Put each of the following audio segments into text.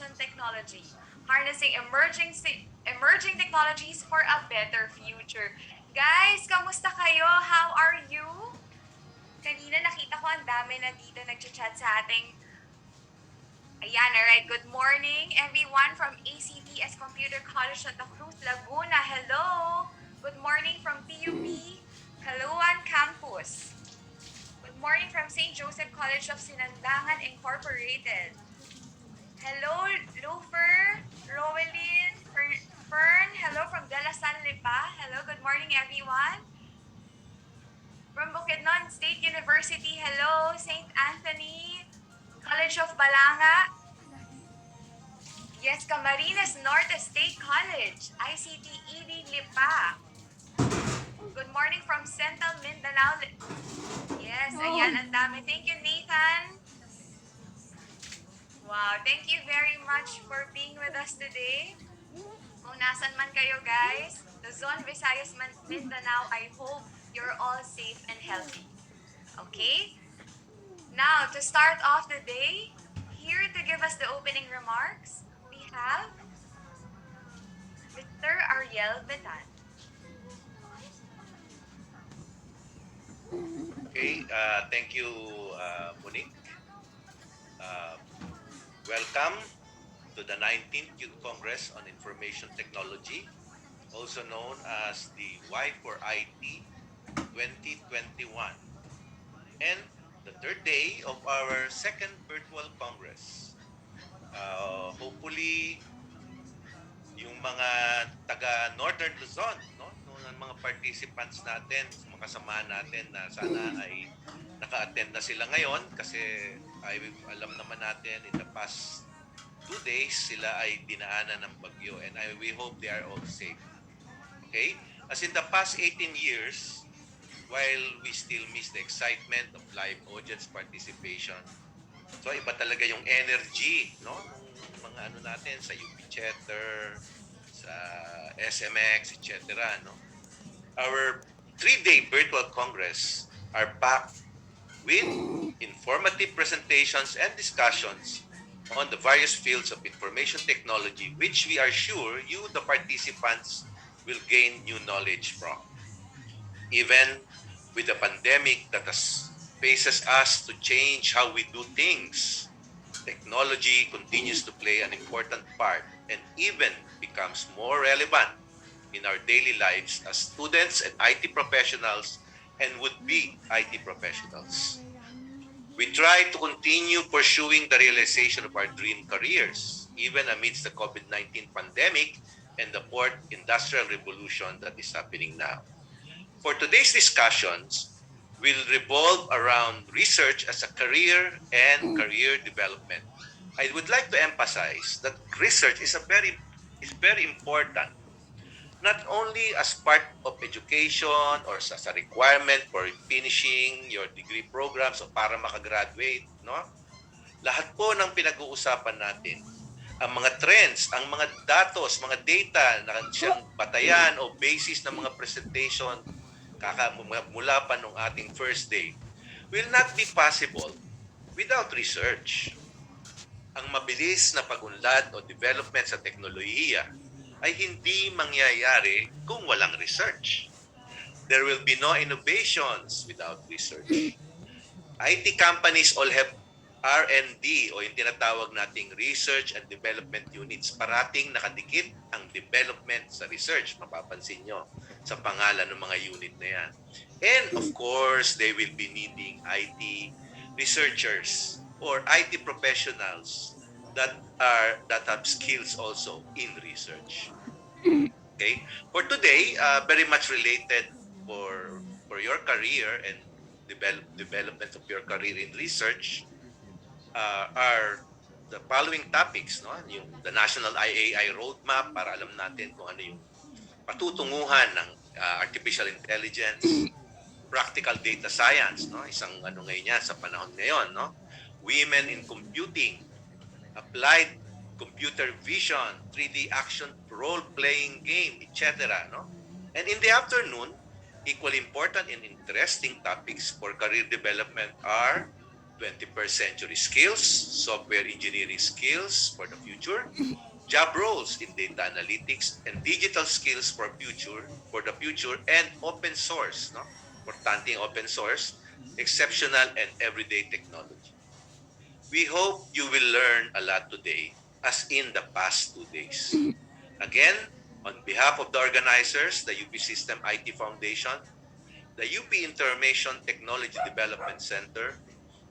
information technology, harnessing emerging technologies for a better future. Guys, kamusta kayo? How are you? Kanina nakita ko ang dami na dito nagchat sa ating. Ayan, alright. Good morning, everyone from ACTS Computer College Santa Cruz, Laguna. Hello. Good morning from PUP, Caloocan Campus. Good morning from St. Joseph College of Sinandangan Incorporated. Hello, Lufer, Rowelyn, Fern. Hello from De La San Lipa. Hello, good morning, everyone. From Bukidnon State University. Hello, St. Anthony College of Balanga. Yes, Camarines Norte State College, ICT-ED Lipa. Good morning from Central Mindanao. Yes, ayan, ang dami. Thank you, Nathan. Wow, thank you very much for being with us today. Kung nasan man kayo, guys, Luzon, Visayas, Mindanao, I hope you're all safe and healthy. Okay? Now, to start off the day, here to give us the opening remarks, we have Mr. Ariel Betan. Okay, thank you, Monique. Uh, Welcome to the 19th Youth Congress on Information Technology, also known as the Y4it 2021, and the third day of our second virtual Congress. Hopefully, yung mga taga Northern Luzon, no? Yung mga participants natin, mga kasamahan natin na sana ay naka-attend na sila ngayon kasi alam naman natin in the past 2 days sila ay dinaanan ng bagyo and we hope they are all safe. Okay? As in the past 18 years, while we still miss the excitement of live audience participation, so iba talaga yung energy, no? Ng mga ano natin sa UP Chatter, sa SMX, etc. No? Our 3-day virtual congress are packed with informative presentations and discussions on the various fields of information technology, which we are sure you, the participants, will gain new knowledge from. Even with the pandemic that has faces us to change how we do things, technology continues to play an important part and even becomes more relevant in our daily lives as students and IT professionals and would-be IT professionals. We try to continue pursuing the realization of our dream careers, even amidst the COVID-19 pandemic and the fourth industrial revolution that is happening now. For today's discussions, will revolve around research as a career and career development. I would like to emphasize that research is very important, not only as part of education or as a requirement for finishing your degree programs o para makagraduate, no? Lahat po ng pinag-uusapan natin, ang mga trends, ang mga datos, mga data na siyang batayan o basis ng mga presentation mula pa nung ating first day will not be possible without research. Ang mabilis na pag-unlad o development sa teknolohiya ay hindi mangyayari kung walang research. There will be no innovations without research. IT companies all have R&D o yung tinatawag nating research and development units. Parating nakadikit ang development sa research. Mapapansin nyo sa pangalan ng mga unit na yan. And of course, they will be needing IT researchers or IT professionals that have skills also in research. Okay? For today, very much related for your career and development of your career in research are the following topics, no? Yung the National IAI Roadmap para alam natin kung ano yung patutunguhan ng artificial intelligence, practical data science, no? Isang ano ngayon yan sa panahon ngayon, no? Women in computing, applied computer vision, 3D action role-playing game, etc. No? And in the afternoon, equally important and interesting topics for career development are 21st century skills, software engineering skills for the future, job roles in data analytics and digital skills for the future, and open source, no? Importante yung open source, exceptional and everyday technology. We hope you will learn a lot today as in the past 2 days. Again, on behalf of the organizers, the UP System IT Foundation, the UP Information Technology Development Center,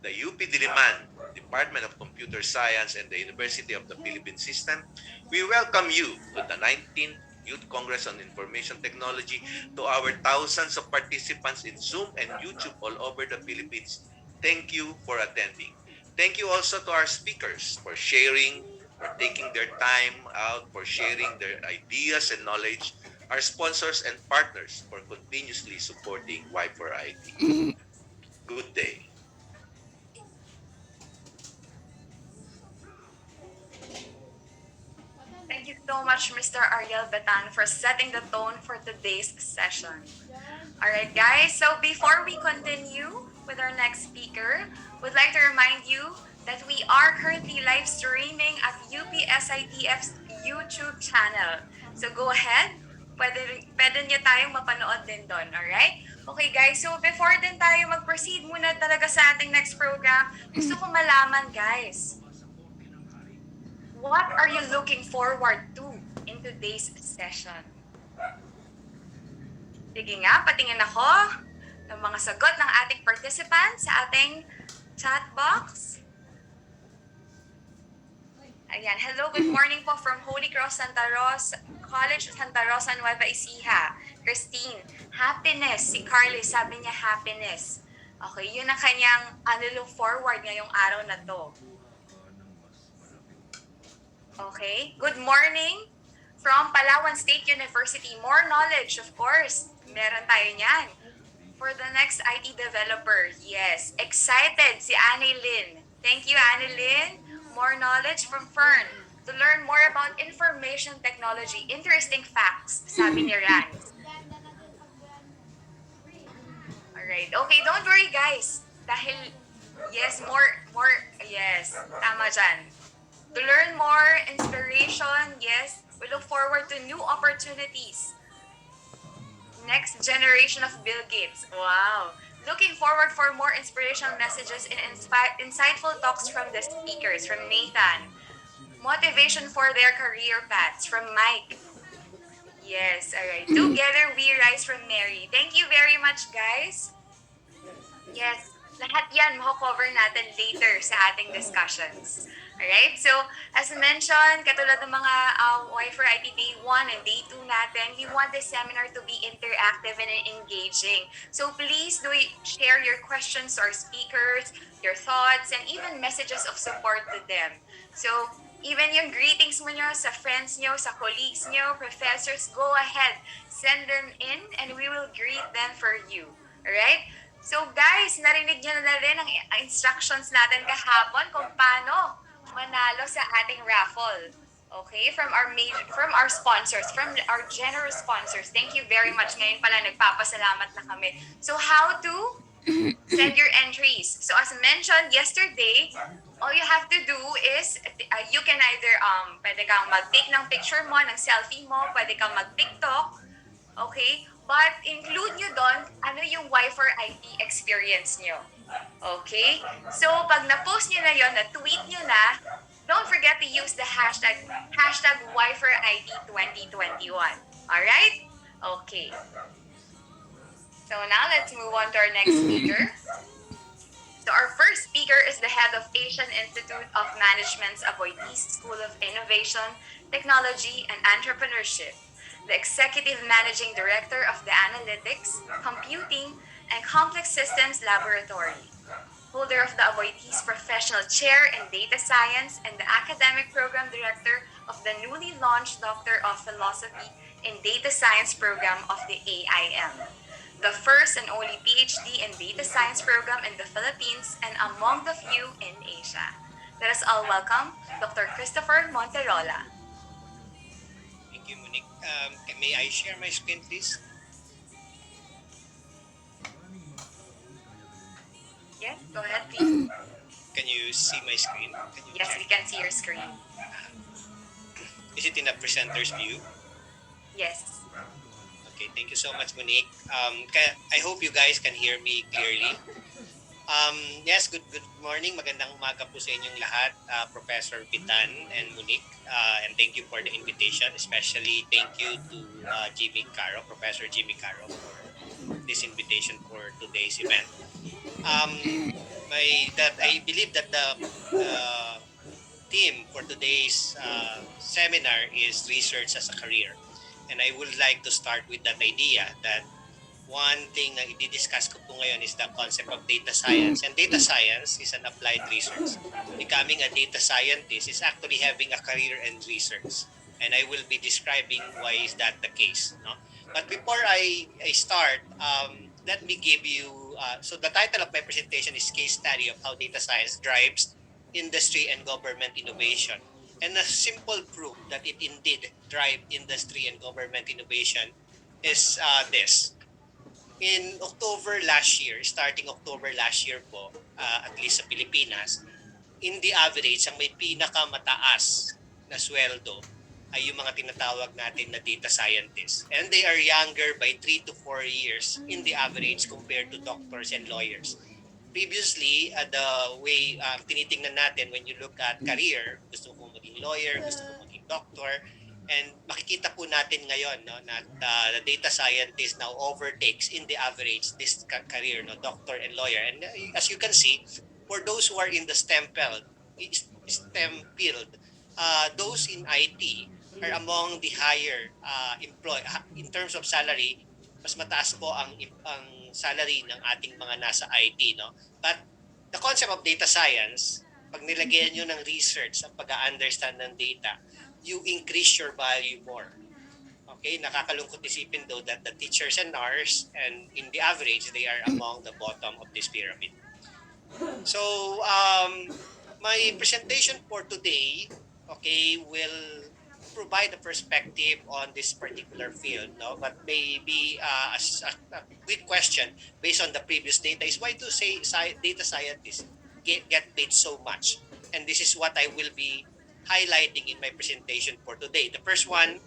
the UP Diliman Department of Computer Science, and the University of the Philippine System, we welcome you to the 19th Youth Congress on Information Technology, to our thousands of participants in Zoom and YouTube all over the Philippines. Thank you for attending. Thank you also to our speakers for sharing, for taking their time out, for sharing their ideas and knowledge, our sponsors and partners for continuously supporting Y4IT. Good day. Thank you so much, Mr. Ariel Betan, for setting the tone for today's session. All right, guys. So before we continue with our next speaker, would like to remind you that we are currently live streaming at UPSITF's YouTube channel. So go ahead. Pwede niyo tayong mapanood din doon, alright? Okay, guys. So before din tayo mag-proceed muna talaga sa ating next program, gusto ko malaman, guys, what are you looking forward to in today's session? Sige nga, patingin ako ng mga sagot ng ating participants sa ating chat box. Ayan, hello, good morning po from Holy Cross Santa Rosa, College Santa Rosa, Nueva Ecija. Christine, happiness. Si Carly, sabi niya happiness. Okay, yun ang kanyang look forward ngayong araw na to. Okay, good morning from Palawan State University. More knowledge, of course. Meron tayo niyan. For the next IT developer, yes. Excited si Annie Lynn. Thank you, Annie Lynn. More knowledge from Fern. To learn more about information technology. Interesting facts, sabi ni Rans. Alright. Okay, don't worry, guys. Dahil, yes, yes. Tama dyan. To learn more, inspiration, yes. We look forward to new opportunities. Next generation of Bill Gates. Wow. Looking forward for more inspirational messages and insightful talks from the speakers, from Nathan. Motivation for their career paths, from Mike. Yes, all right. Together we rise, from Mary. Thank you very much, guys. Yes, lahat yan mako-cover natin later sa ating discussions. Alright, so as mentioned, katulad ng mga Y4IT Day 1 and Day 2 natin, we want this seminar to be interactive and engaging. So please do share your questions to our speakers, your thoughts, and even messages of support to them. So even yung greetings mo nyo sa friends nyo, sa colleagues nyo, professors, go ahead, send them in and we will greet them for you. Alright? So guys, narinig nyo na rin ang instructions natin kahapon kung paano manalo sa ating raffle. Okay? From our sponsors, from our generous sponsors. Thank you very much. Ngayon pala nagpapasalamat na kami. So how to send your entries? So as mentioned yesterday, all you have to do is you can either pwede kang mag-take ng picture mo, ng selfie mo, pwede kang mag-TikTok. Okay? But include nyo doon ano yung Y4IT experience nyo. Okay? So, pag na-post nyo na yon, na-tweet nyo na, don't forget to use the hashtag Y4IT2021. Alright? Okay. So now, let's move on to our next speaker. So our first speaker is the head of Asian Institute of Management's Avoitis School of Innovation, Technology, and Entrepreneurship, the Executive Managing Director of the Analytics, Computing, and Complex Systems Laboratory, holder of the Avoitis Professional Chair in Data Science, and the Academic Program Director of the newly launched Doctor of Philosophy in Data Science program of the AIM, the first and only PhD in Data Science program in the Philippines and among the few in Asia. Let us all welcome Dr. Christopher Monterola. Thank you, Monique. May I share my screen, please? Yes, go ahead, please. Can you see my screen? Can you Yes, check? we can see your screen. Is it in the presenter's view? Yes. Okay, thank you so much, Monique. I hope you guys can hear me clearly. Yes, good morning. Magandang umaga po sa inyong lahat, Professor Pitan and Monique. And thank you for the invitation. Especially thank you to Jimmy Caro, Professor Jimmy Caro, for this invitation for today's event. I believe that the theme for today's seminar is research as a career. And I would like to start with that idea that one thing na i-discuss ko po ngayon is the concept of data science. And data science is an applied research. Becoming a data scientist is actually having a career in research. And I will be describing why is that the case. No? But before I start, let me give you, so the title of my presentation is Case Study of How Data Science Drives Industry and Government Innovation. And a simple proof that it indeed drive industry and government innovation is this. In October last year, starting October last year po, at least sa Pilipinas, in the average, ang may pinakamataas na sweldo ay yung mga tinatawag natin na data scientists. And they are younger by 3 to 4 years in the average compared to doctors and lawyers. Previously, the way tinitingnan natin when you look at career, gusto ko maging lawyer, gusto ko maging doctor, and makikita po natin ngayon no, na the data scientist now overtakes in the average this career, no, doctor and lawyer. And as you can see, for those who are in the STEM field, those in IT are among the higher in terms of salary. Mas mataas po ang salary ng ating mga nasa IT, no? But the concept of data science, pag nilagyan nyo ng research at pag-understand ng data, you increase your value more. Okay, nakakalungkot isipin though that the teachers and nurse and in the average, they are among the bottom of this pyramid. So, my presentation for today, okay, will provide a perspective on this particular field, no? But maybe a quick question based on the previous data is why do say data scientists get paid so much? And this is what I will be highlighting in my presentation for today. The first one,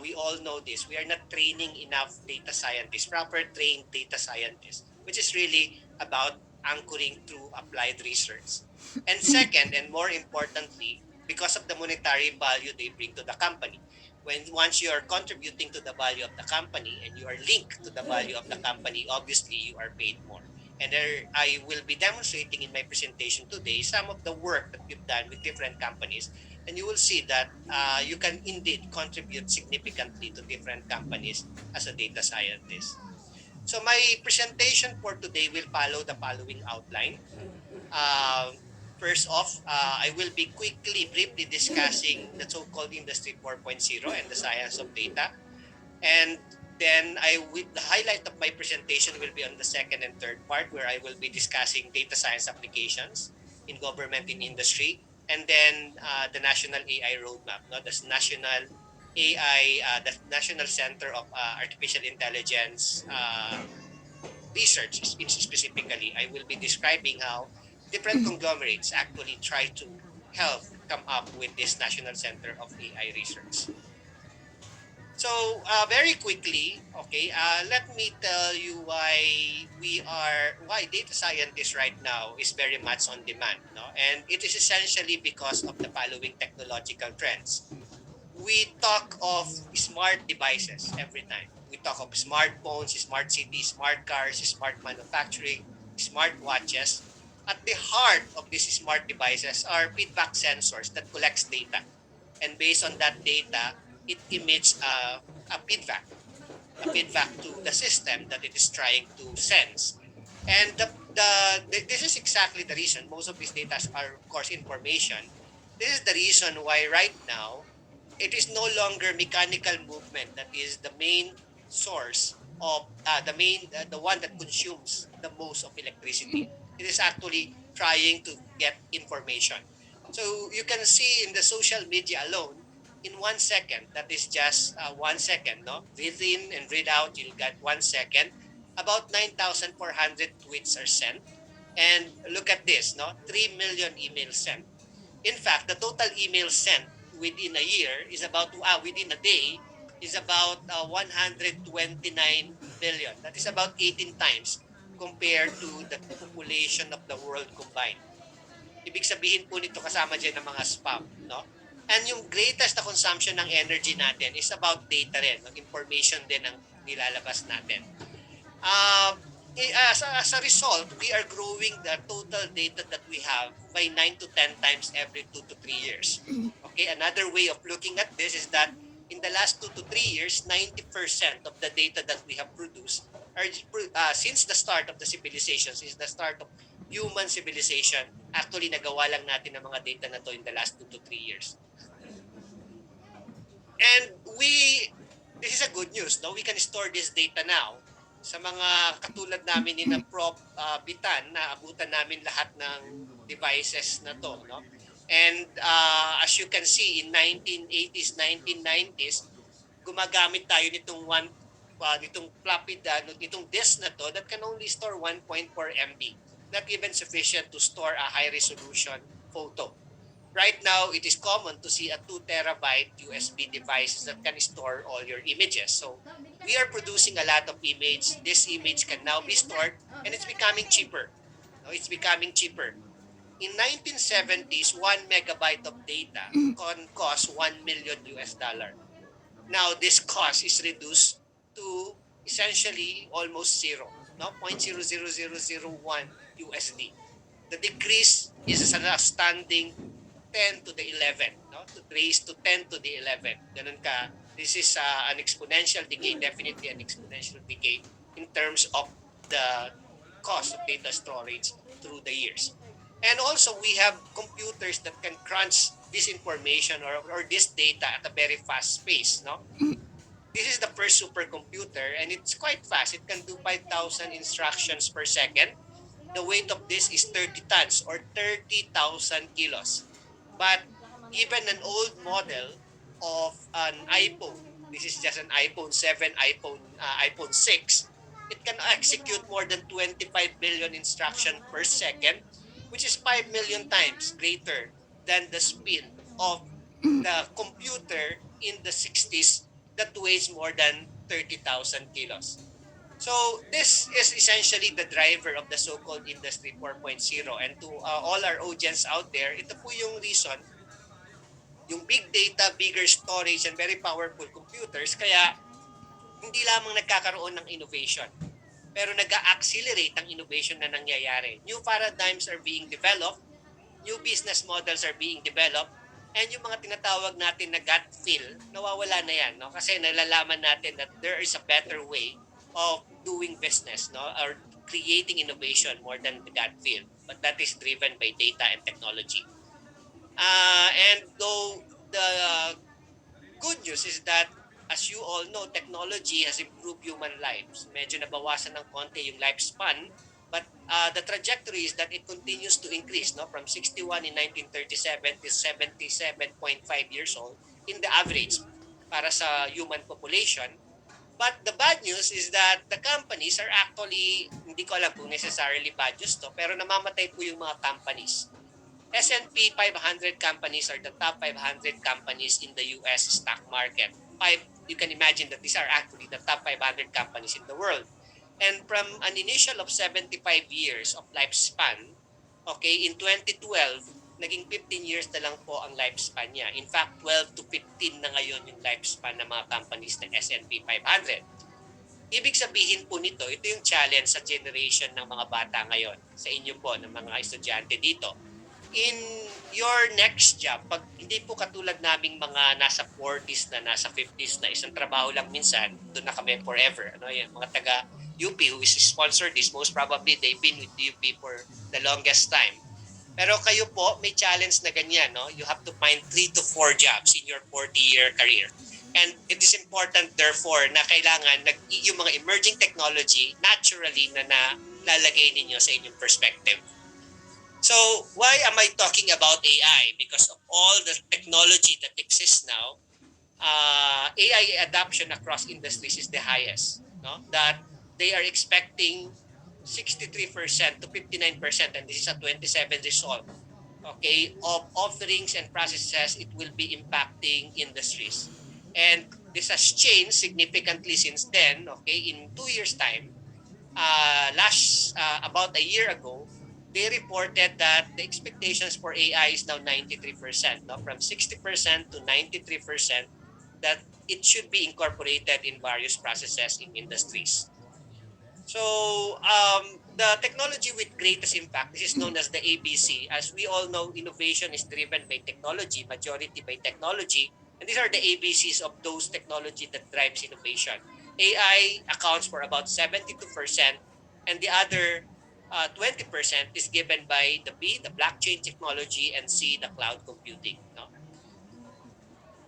we all know this. We are not training enough data scientists, proper trained data scientists, which is really about anchoring through applied research. And second, and more importantly, because of the monetary value they bring to the company. Once you are contributing to the value of the company and you are linked to the value of the company, obviously you are paid more. And there, I will be demonstrating in my presentation today some of the work that we've done with different companies, and you will see that you can indeed contribute significantly to different companies as a data scientist. So my presentation for today will follow the following outline. Um, First off, I will be briefly discussing the so-called Industry 4.0 and the science of data. And then the highlight of my presentation will be on the second and third part where I will be discussing data science applications in government and industry. And then the National AI Roadmap, no? The National AI, the National Center of Artificial Intelligence research specifically. I will be describing how different conglomerates actually try to help come up with this National Center of AI Research. So very quickly, okay, let me tell you why data scientists right now is very much on demand, no? And it is essentially because of the following technological trends. We talk of smart devices every time. We talk of smartphones, smart cities, smart cars, smart manufacturing, smart watches. At the heart of these smart devices are feedback sensors that collects data. And based on that data, it emits a feedback to the system that it is trying to sense. And this is exactly the reason most of these data are, of course, information. This is the reason why right now it is no longer mechanical movement that is the main source of the one that consumes the most of electricity. It is actually trying to get information. So you can see in the social media alone, in 1 second, that is just 1 second, no? Read in and read out, you'll get 1 second. About 9,400 tweets are sent. And look at this, no? 3 million emails sent. In fact, the total email sent within a year is about, within a day, is about 129 billion. That is about 18 times compared to the population of the world combined. Ibig sabihin po nito kasama dyan ng mga spam. No? And yung greatest na consumption ng energy natin is about data rin. No? Information din ang nilalabas natin. Um, as a result, we are growing the total data that we have by 9 to 10 times every 2 to 3 years. Okay, another way of looking at this is that in the last 2 to 3 years, 90% of the data that we have produced are since the start of the civilization, since the start of human civilization, actually nagawa lang natin ang mga data na to in the last 2 to 3 years. And this is a good news, no? We can store this data now. Sa mga katulad namin ni na Prof. Bitan, na abutan namin lahat ng devices na to, no? And as you can see, in 1980s, 1990s, gumagamit tayo nitong floppy nitong disk na to that can only store 1.4 MB. Not even sufficient to store a high resolution photo. Right now, it is common to see a 2 terabyte USB device that can store all your images. So we are producing a lot of image. This image can now be stored and it's becoming cheaper. No, it's becoming cheaper. In 1970s, 1 megabyte of data can cost 1 million US dollar. Now this cost is reduced to essentially almost zero, no, 0.00001 USD. The decrease is an astounding 10 to the 11, no? To raise to 10 to the 11. Ganun ka. This is an exponential decay, definitely an exponential decay in terms of the cost of data storage through the years. And also, we have computers that can crunch this information or this data at a very fast pace, no? This is the first supercomputer and it's quite fast. It can do 5,000 instructions per second. The weight of this is 30 tons or 30,000 kilos. But even an old model of an iPhone, this is just an iPhone 7, iPhone 6, it can execute more than 25 billion instructions per second, which is 5 million times greater than the speed of the computer in the 60s that weighs more than 30,000 kilos. So this is essentially the driver of the so-called Industry 4.0. And to all our audience out there, ito po yung reason, yung big data, bigger storage, and very powerful computers, kaya hindi lamang nagkakaroon ng innovation, pero nag-accelerate ang innovation na nangyayari. New paradigms are being developed, new business models are being developed, and yung mga tinatawag natin na gut feel, nawawala na yan. No? Kasi nalalaman natin that there is a better way of doing business, no, or creating innovation more than the gut feel. But that is driven by data and technology. And though the good news is that, as you all know, technology has improved human lives. Medyo nabawasan ng konti yung lifespan, but the trajectory is that it continues to increase, no, from 61 in 1937 to 77.5 years old in the average para sa human population. But the bad news is that the companies are actually, hindi ko alam kung necessarily bad news to, pero namamatay po yung mga companies. S&P 500 companies are the top 500 companies in the US stock market. You can imagine that these are actually the top 500 companies in the world. And from an initial of 75 years of lifespan, okay, in 2012, naging 15 years na lang po ang lifespan niya. In fact, 12 to 15 na ngayon yung lifespan ng mga companies ng S&P 500. Ibig sabihin po nito, ito yung challenge sa generation ng mga bata ngayon, sa inyo po, ng mga estudyante dito. In your next job, pag hindi po katulad naming mga nasa 40s na, nasa 50s na, isang trabaho lang minsan, doon na kami forever. Ano yan, mga taga UP who is sponsor this, most probably they've been with the UP for the longest time. Pero kayo po, may challenge na ganyan, no? You have to find 3 to 4 jobs in your 40-year career. And it is important, therefore, na kailangan yung mga emerging technology, naturally, na nalalagay ninyo sa inyong perspective. So, why am I talking about AI? Because of all the technology that exists now, AI adoption across industries is the highest. No? That they are expecting 63% to 59%, and this is a 27 result, okay, of offerings and processes it will be impacting industries. And this has changed significantly since then, okay, in 2 years' time. About a year ago, they reported that the expectations for AI is now 93%, no? From 60% to 93%, that it should be incorporated in various processes in industries. So the technology with greatest impact, this is known as the ABC. As we all know, innovation is driven by technology, majority by technology. And these are the ABCs of those technology that drives innovation. AI accounts for about 72%, and the other 20% is given by the B, the blockchain technology, and C, the cloud computing. No?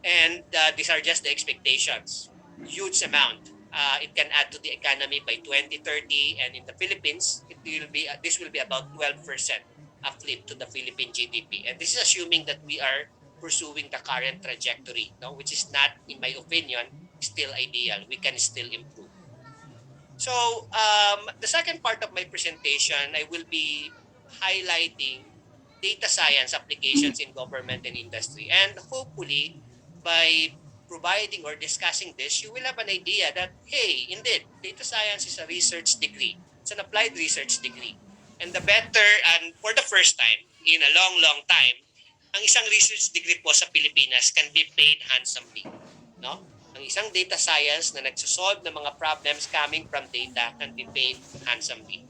And these are just the expectations. Huge amount. It can add to the economy by 2030, and in the Philippines, this will be about 12% a flip to the Philippine GDP. And this is assuming that we are pursuing the current trajectory, no, which is not, in my opinion, still ideal. We can still improve. So the second part of my presentation, I will be highlighting data science applications in government and industry. And hopefully, by providing or discussing this, you will have an idea that, hey, indeed, data science is a research degree. It's an applied research degree. And the better, and for the first time in a long, long time, ang isang research degree po sa Pilipinas can be paid handsomely. No? Ang isang data science na nagsosolve ng mga problems coming from data can be paid handsomely.